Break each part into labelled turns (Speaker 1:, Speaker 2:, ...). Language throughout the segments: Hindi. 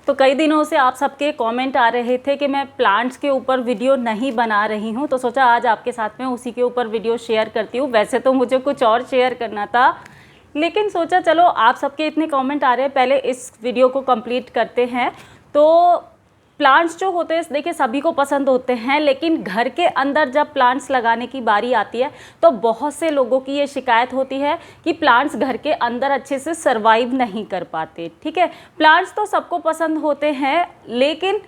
Speaker 1: तो कई दिनों से आप सबके कमेंट आ रहे थे कि मैं प्लांट्स के ऊपर वीडियो नहीं बना रही हूं, तो सोचा आज आपके साथ में उसी के ऊपर वीडियो शेयर करती हूं। वैसे तो मुझे कुछ और शेयर करना था, लेकिन सोचा चलो आप सबके इतने कमेंट आ रहे हैं, पहले इस वीडियो को कंप्लीट करते हैं। तो प्लांट्स जो होते हैं देखिए सभी को पसंद होते हैं, लेकिन घर के अंदर जब प्लांट्स लगाने की बारी आती है तो बहुत से लोगों की ये शिकायत होती है कि प्लांट्स घर के अंदर अच्छे से सरवाइव नहीं कर पाते। ठीक है, प्लांट्स तो सबको पसंद होते हैं, लेकिन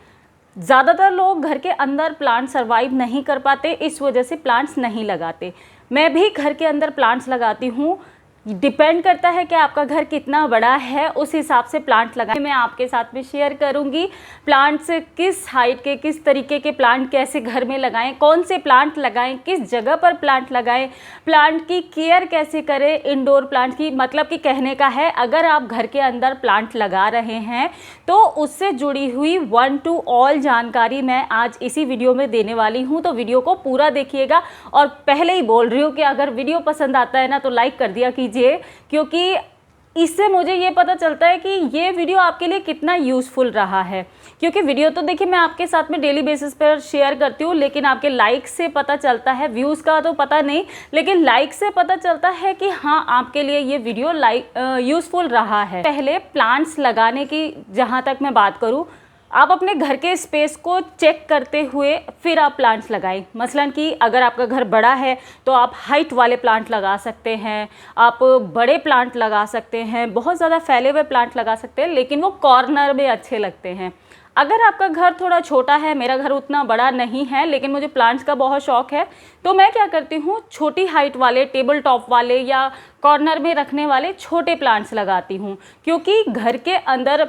Speaker 1: ज़्यादातर लोग घर के अंदर प्लांट सरवाइव नहीं कर पाते, इस वजह से प्लांट्स नहीं लगाते। मैं भी घर के अंदर प्लांट्स लगाती हूँ, डिपेंड करता है कि आपका घर कितना बड़ा है, उस हिसाब से प्लांट लगाएं। मैं आपके साथ में शेयर करूंगी प्लांट्स किस हाइट के, किस तरीके के प्लांट कैसे घर में लगाएं, कौन से प्लांट लगाएं, किस जगह पर प्लांट लगाएं, प्लांट की केयर कैसे करें। इंडोर प्लांट की मतलब कि कहने का है अगर आप घर के अंदर प्लांट लगा रहे हैं तो उससे जुड़ी हुई 1 to all जानकारी मैं आज इसी वीडियो में देने वाली हूँ। तो वीडियो को पूरा देखिएगा, और पहले ही बोल रही हूँ कि अगर वीडियो पसंद आता है ना तो लाइक कर दिया कीजिए, क्योंकि इससे मुझे ये पता चलता है कि ये वीडियो आपके लिए कितना यूज़फुल रहा है। क्योंकि वीडियो तो देखिए मैं आपके साथ में डेली बेसिस पर शेयर करती हूँ, लेकिन आपके लाइक से पता चलता है, व्यूज़ का तो पता नहीं, लेकिन लाइक से पता चलता है कि हाँ आपके लिए ये वीडियो यूज़फुल रहा है। पहले प्लांट्स लगाने की जहाँ तक मैं बात करूँ, आप अपने घर के स्पेस को चेक करते हुए फिर आप प्लांट्स लगाएं। मसलन कि अगर आपका घर बड़ा है तो आप हाइट वाले प्लांट लगा सकते हैं, आप बड़े प्लांट लगा सकते हैं, बहुत ज़्यादा फैले हुए प्लांट लगा सकते हैं, लेकिन वो कॉर्नर में अच्छे लगते हैं। अगर आपका घर थोड़ा छोटा है, मेरा घर उतना बड़ा नहीं है लेकिन मुझे प्लांट्स का बहुत शौक है, तो मैं क्या करती हूँ छोटी हाइट वाले, टेबल टॉप वाले या कॉर्नर में रखने वाले छोटे प्लांट्स लगाती हूँ। क्योंकि घर के अंदर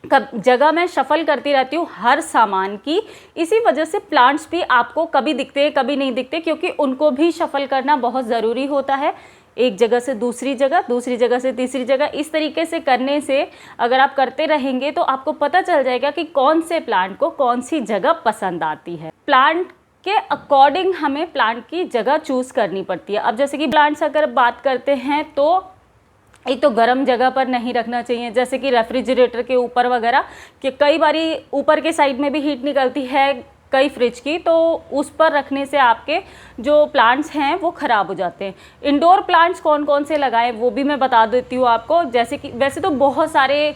Speaker 1: जगह मैं शफल करती रहती हूँ हर सामान की, इसी वजह से प्लांट्स भी आपको कभी दिखते हैं कभी नहीं दिखते, क्योंकि उनको भी शफल करना बहुत ज़रूरी होता है। एक जगह से दूसरी जगह, दूसरी जगह से तीसरी जगह, इस तरीके से करने से अगर आप करते रहेंगे तो आपको पता चल जाएगा कि कौन से प्लांट को कौन सी जगह पसंद आती है। प्लांट के अकॉर्डिंग हमें प्लांट की जगह चूज़ करनी पड़ती है। अब जैसे कि प्लांट्स अगर बात करते हैं तो एक तो गर्म जगह पर नहीं रखना चाहिए, जैसे कि रेफ्रिजरेटर के ऊपर वगैरह, कि कई बारी ऊपर के साइड में भी हीट निकलती है कई फ्रिज की, तो उस पर रखने से आपके जो प्लांट्स हैं वो ख़राब हो जाते हैं। इंडोर प्लांट्स कौन कौन से लगाएं वो भी मैं बता देती हूँ आपको। जैसे कि वैसे तो बहुत सारे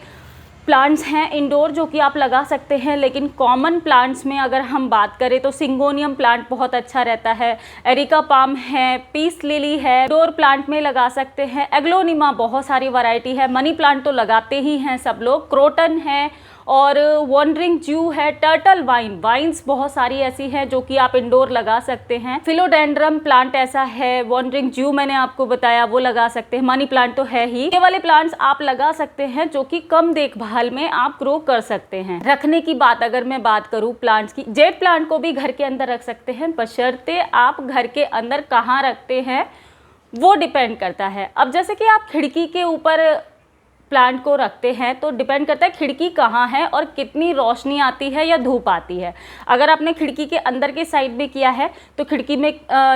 Speaker 1: प्लांट्स हैं इंडोर जो कि आप लगा सकते हैं, लेकिन कॉमन प्लांट्स में अगर हम बात करें तो सिंगोनियम प्लांट बहुत अच्छा रहता है, एरिका पाम है, पीस लिली है, इंडोर प्लांट में लगा सकते हैं। एग्लोनिमा बहुत सारी वैरायटी है, मनी प्लांट तो लगाते ही हैं सब लोग, क्रोटन है और वॉन्डरिंग जू है, टर्टल वाइन्स बहुत सारी ऐसी हैं जो कि आप इंडोर लगा सकते हैं। फिलोडेंड्रम प्लांट ऐसा है, वॉन्डरिंग जू मैंने आपको बताया वो लगा सकते हैं, मनी प्लांट तो है ही। ये वाले प्लांट्स आप लगा सकते हैं जो कि कम देखभाल में आप ग्रो कर सकते हैं। रखने की बात अगर मैं बात करूँ प्लांट्स की, जेड प्लांट को भी घर के अंदर रख सकते हैं, बशर्ते आप घर के अंदर कहाँ रखते हैं वो डिपेंड करता है। अब जैसे कि आप खिड़की के ऊपर प्लांट को रखते हैं तो डिपेंड करता है खिड़की कहाँ है और कितनी रोशनी आती है या धूप आती है। अगर आपने खिड़की के अंदर के साइड में किया है तो खिड़की में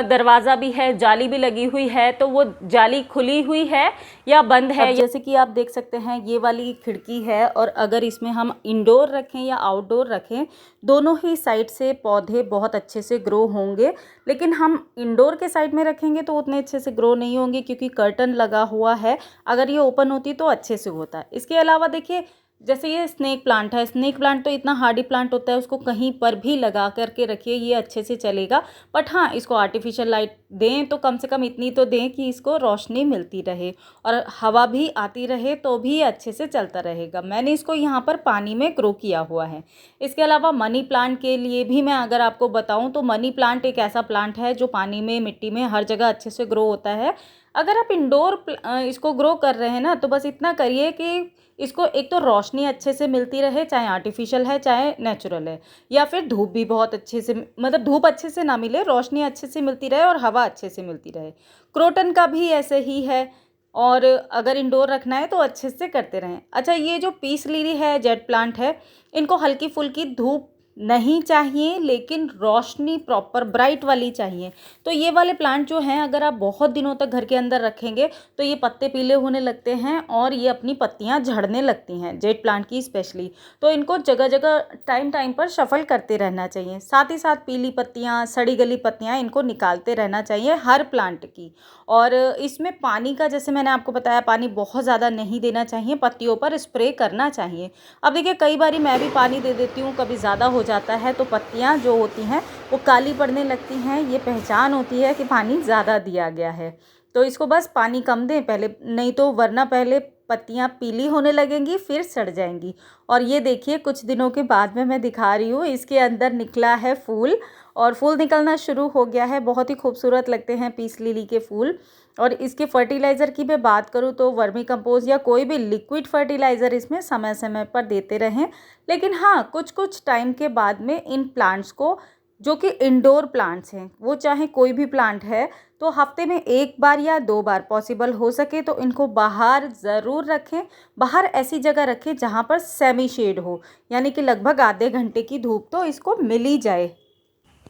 Speaker 1: दरवाज़ा भी है, जाली भी लगी हुई है, तो वो जाली खुली हुई है या बंद है। जैसे कि आप देख सकते हैं ये वाली खिड़की है, और अगर इसमें हम इंडोर रखें या आउटडोर रखें दोनों ही साइड से पौधे बहुत अच्छे से ग्रो होंगे, लेकिन हम इंडोर के साइड में रखेंगे तो उतने अच्छे से ग्रो नहीं होंगे क्योंकि कर्टन लगा हुआ है। अगर ये ओपन होती तो अच्छे से होता है। इसके अलावा देखिए जैसे ये स्नेक प्लांट है, स्नेक प्लांट तो इतना हार्डी प्लांट होता है, उसको कहीं पर भी लगा करके रखिए ये अच्छे से चलेगा। बट हाँ, इसको आर्टिफिशियल लाइट दें तो कम से कम इतनी तो दें कि इसको रोशनी मिलती रहे और हवा भी आती रहे, तो भी अच्छे से चलता रहेगा। मैंने इसको यहाँ पर पानी में ग्रो किया हुआ है। इसके अलावा मनी प्लांट के लिए भी मैं अगर आपको बताऊँ तो मनी प्लांट एक ऐसा प्लांट है जो पानी में, मिट्टी में, हर जगह अच्छे से ग्रो होता है। अगर आप इंडोर इसको ग्रो कर रहे हैं ना तो बस इतना करिए कि इसको एक तो रोशनी अच्छे से मिलती रहे, चाहे आर्टिफिशियल है चाहे नेचुरल है, या फिर धूप भी बहुत अच्छे से, मतलब धूप अच्छे से ना मिले, रोशनी अच्छे से मिलती रहे और हवा अच्छे से मिलती रहे। क्रोटन का भी ऐसे ही है, और अगर इंडोर रखना है तो अच्छे से करते रहें। अच्छा, ये जो पीस लिली है, जेट प्लांट है, इनको हल्की फुल्की धूप नहीं चाहिए, लेकिन रोशनी प्रॉपर ब्राइट वाली चाहिए। तो ये वाले प्लांट जो हैं अगर आप बहुत दिनों तक घर के अंदर रखेंगे तो ये पत्ते पीले होने लगते हैं और ये अपनी पत्तियां झड़ने लगती हैं, जेड प्लांट की स्पेशली। तो इनको जगह जगह टाइम टाइम पर शफल करते रहना चाहिए। साथ ही साथ पीली पत्तियां, सड़ी गली पत्तियां, इनको निकालते रहना चाहिए हर प्लांट की। और इसमें पानी का, जैसे मैंने आपको बताया, पानी बहुत ज़्यादा नहीं देना चाहिए, पत्तियों पर स्प्रे करना चाहिए। अब देखिए कई बारी मैं भी पानी दे देती हूँ, कभी ज़्यादा हो जाता है तो पत्तियाँ जो होती हैं वो काली पड़ने लगती हैं। ये पहचान होती है कि पानी ज़्यादा दिया गया है। तो इसको बस पानी कम दें पहले, नहीं तो वरना पहले पत्तियाँ पीली होने लगेंगी फिर सड़ जाएंगी। और ये देखिए कुछ दिनों के बाद में मैं दिखा रही हूँ, इसके अंदर निकला है फूल और फूल निकलना शुरू हो गया है। बहुत ही खूबसूरत लगते हैं पीस लिली के फूल। और इसके फर्टिलाइज़र की मैं बात करूँ तो वर्मी कंपोस्ट या कोई भी लिक्विड फर्टिलाइज़र इसमें समय समय पर देते रहें। लेकिन हाँ, कुछ कुछ टाइम के बाद में इन प्लांट्स को, जो कि इंडोर प्लांट्स हैं, वो चाहे कोई भी प्लांट है, तो हफ्ते में 1 बार या 2 बार पॉसिबल हो सके तो इनको बाहर ज़रूर रखें। बाहर ऐसी जगह रखें जहाँ पर सेमी शेड हो, यानी कि लगभग आधे घंटे की धूप तो इसको मिल ही जाए।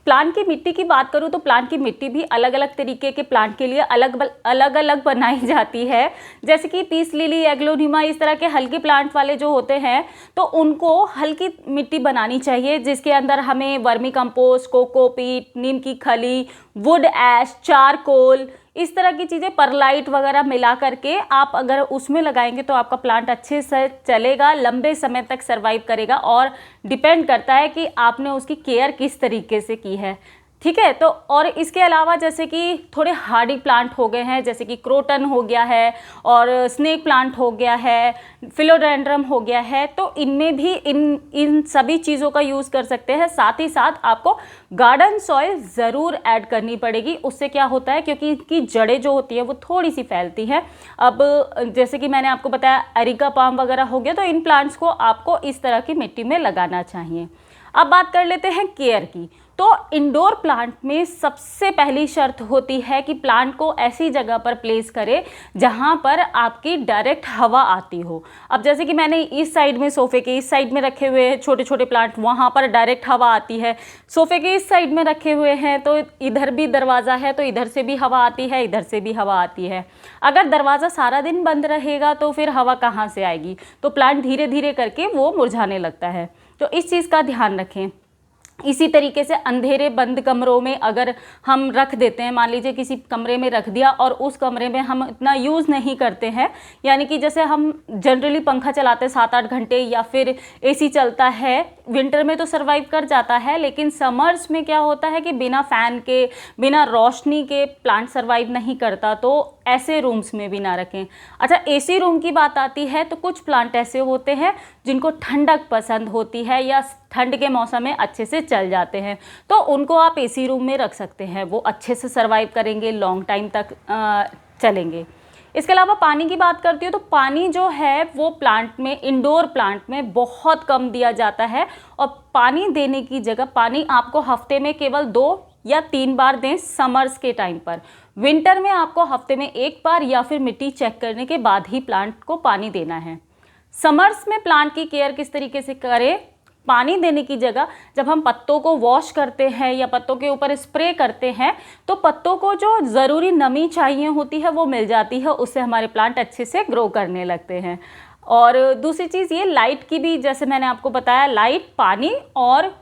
Speaker 1: प्लांट की मिट्टी की बात करूँ तो प्लांट की मिट्टी भी अलग अलग तरीके के प्लांट के लिए अलग अलग बनाई जाती है। जैसे कि पीस लिली, एग्लोनिमा, इस तरह के हल्के प्लांट वाले जो होते हैं तो उनको हल्की मिट्टी बनानी चाहिए, जिसके अंदर हमें वर्मी कंपोस्ट, कोकोपीट, नीम की खली, वुड ऐश, चारकोल, इस तरह की चीज़ें, परलाइट वगैरह मिला करके आप अगर उसमें लगाएंगे तो आपका प्लांट अच्छे से चलेगा, लंबे समय तक सर्वाइव करेगा। और डिपेंड करता है कि आपने उसकी केयर किस तरीके से की है, ठीक है। तो और इसके अलावा जैसे कि थोड़े हार्डी प्लांट हो गए हैं, जैसे कि क्रोटन हो गया है और स्नेक प्लांट हो गया है, फिलोडेंड्रम हो गया है, तो इनमें भी इन सभी चीज़ों का यूज़ कर सकते हैं। साथ ही साथ आपको गार्डन सॉइल ज़रूर ऐड करनी पड़ेगी। उससे क्या होता है, क्योंकि इनकी जड़ें जो होती है वो थोड़ी सी फैलती हैं। अब जैसे कि मैंने आपको बताया एरिका पाम वगैरह हो गया, तो इन प्लांट्स को आपको इस तरह की मिट्टी में लगाना चाहिए। अब बात कर लेते हैं केयर की। तो इंडोर प्लांट में सबसे पहली शर्त होती है कि प्लांट को ऐसी जगह पर प्लेस करें जहां पर आपकी डायरेक्ट हवा आती हो। अब जैसे कि मैंने इस साइड में, सोफ़े के इस साइड में रखे हुए हैं छोटे छोटे प्लांट, वहां पर डायरेक्ट हवा आती है। सोफ़े के इस साइड में रखे हुए हैं तो इधर भी दरवाज़ा है, तो इधर से भी हवा आती है, इधर से भी हवा आती है। अगर दरवाज़ा सारा दिन बंद रहेगा तो फिर हवा कहाँ से आएगी, तो प्लांट धीरे धीरे करके वो मुरझाने लगता है। तो इस चीज़ का ध्यान रखें। इसी तरीके से अंधेरे बंद कमरों में अगर हम रख देते हैं, मान लीजिए किसी कमरे में रख दिया और उस कमरे में हम इतना यूज़ नहीं करते हैं, यानी कि जैसे हम जनरली पंखा चलाते हैं 7-8 घंटे या फिर एसी चलता है, विंटर में तो सर्वाइव कर जाता है, लेकिन समर्स में क्या होता है कि बिना फ़ैन के, बिना रोशनी के प्लांट सर्वाइव नहीं करता, तो ऐसे रूम्स में भी ना रखें। अच्छा, एसी रूम की बात आती है तो कुछ प्लांट ऐसे होते हैं जिनको ठंडक पसंद होती है या ठंड के मौसम में अच्छे से चल जाते हैं, तो उनको आप एसी रूम में रख सकते हैं, वो अच्छे से सर्वाइव करेंगे, लॉन्ग टाइम तक चलेंगे। इसके अलावा पानी की बात करती हूँ तो पानी जो है वो प्लांट में, इंडोर प्लांट में बहुत कम दिया जाता है। और पानी देने की जगह पानी आपको हफ्ते में केवल 2 या 3 बार दें समर्स के टाइम पर। विंटर में आपको हफ्ते में 1 बार या फिर मिट्टी चेक करने के बाद ही प्लांट को पानी देना है। समर्स में प्लांट की केयर किस तरीके से करें, पानी देने की जगह जब हम पत्तों को वॉश करते हैं या पत्तों के ऊपर स्प्रे करते हैं तो पत्तों को जो ज़रूरी नमी चाहिए होती है वो मिल जाती है, उससे हमारे प्लांट अच्छे से ग्रो करने लगते हैं। और दूसरी चीज़ ये लाइट की भी, जैसे मैंने आपको बताया, लाइट, पानी और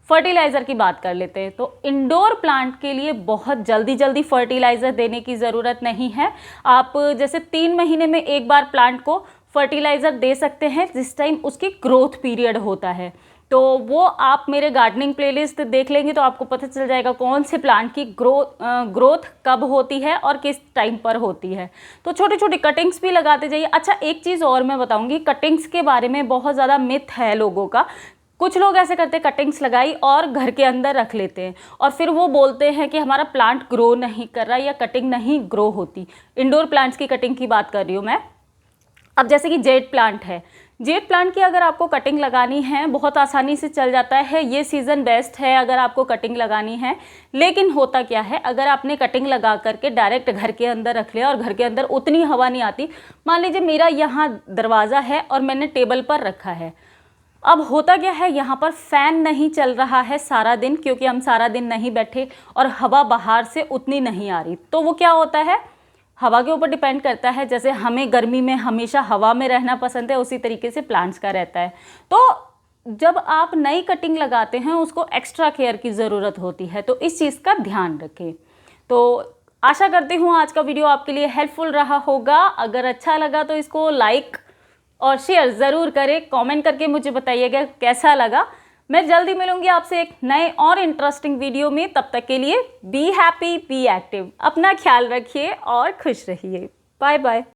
Speaker 1: फर्टिलाइज़र की बात कर लेते हैं। तो इंडोर प्लांट के लिए बहुत जल्दी फर्टिलाइज़र देने की ज़रूरत नहीं है। आप जैसे 3 महीने में 1 बार प्लांट को फर्टिलाइज़र दे सकते हैं, जिस टाइम उसकी ग्रोथ पीरियड होता है। तो वो आप मेरे गार्डनिंग प्लेलिस्ट देख लेंगे तो आपको पता चल जाएगा कौन से प्लांट की ग्रोथ कब होती है और किस टाइम पर होती है। तो छोटी छोटी कटिंग्स भी लगाते जाइए। अच्छा, एक चीज़ और मैं बताऊंगी, कटिंग्स के बारे में बहुत ज़्यादा मिथ है लोगों का। कुछ लोग ऐसे करते हैं, कटिंग्स लगाई और घर के अंदर रख लेते हैं और फिर वो बोलते हैं कि हमारा प्लांट ग्रो नहीं कर रहा या कटिंग नहीं ग्रो होती। इंडोर प्लांट्स की कटिंग की बात कर रही हूँ मैं। अब जैसे कि जेड प्लांट है, जेड प्लांट की अगर आपको कटिंग लगानी है बहुत आसानी से चल जाता है, ये सीज़न बेस्ट है अगर आपको कटिंग लगानी है। लेकिन होता क्या है, अगर आपने कटिंग लगा करके डायरेक्ट घर के अंदर रख लिया और घर के अंदर उतनी हवा नहीं आती, मान लीजिए मेरा यहाँ दरवाज़ा है और मैंने टेबल पर रखा है, अब होता क्या है, यहाँ पर फ़ैन नहीं चल रहा है सारा दिन, क्योंकि हम सारा दिन नहीं बैठे और हवा बाहर से उतनी नहीं आ रही। तो वो क्या होता है, हवा के ऊपर डिपेंड करता है। जैसे हमें गर्मी में हमेशा हवा में रहना पसंद है, उसी तरीके से प्लांट्स का रहता है। तो जब आप नई कटिंग लगाते हैं उसको एक्स्ट्रा केयर की ज़रूरत होती है, तो इस चीज़ का ध्यान रखें। तो आशा करती हूँ आज का वीडियो आपके लिए हेल्पफुल रहा होगा। अगर अच्छा लगा तो इसको लाइक और शेयर ज़रूर करें, कमेंट करके मुझे बताइएगा कैसा लगा। मैं जल्दी मिलूंगी आपसे एक नए और इंटरेस्टिंग वीडियो में। तब तक के लिए बी हैप्पी, बी एक्टिव, अपना ख्याल रखिए और खुश रहिए। Bye bye.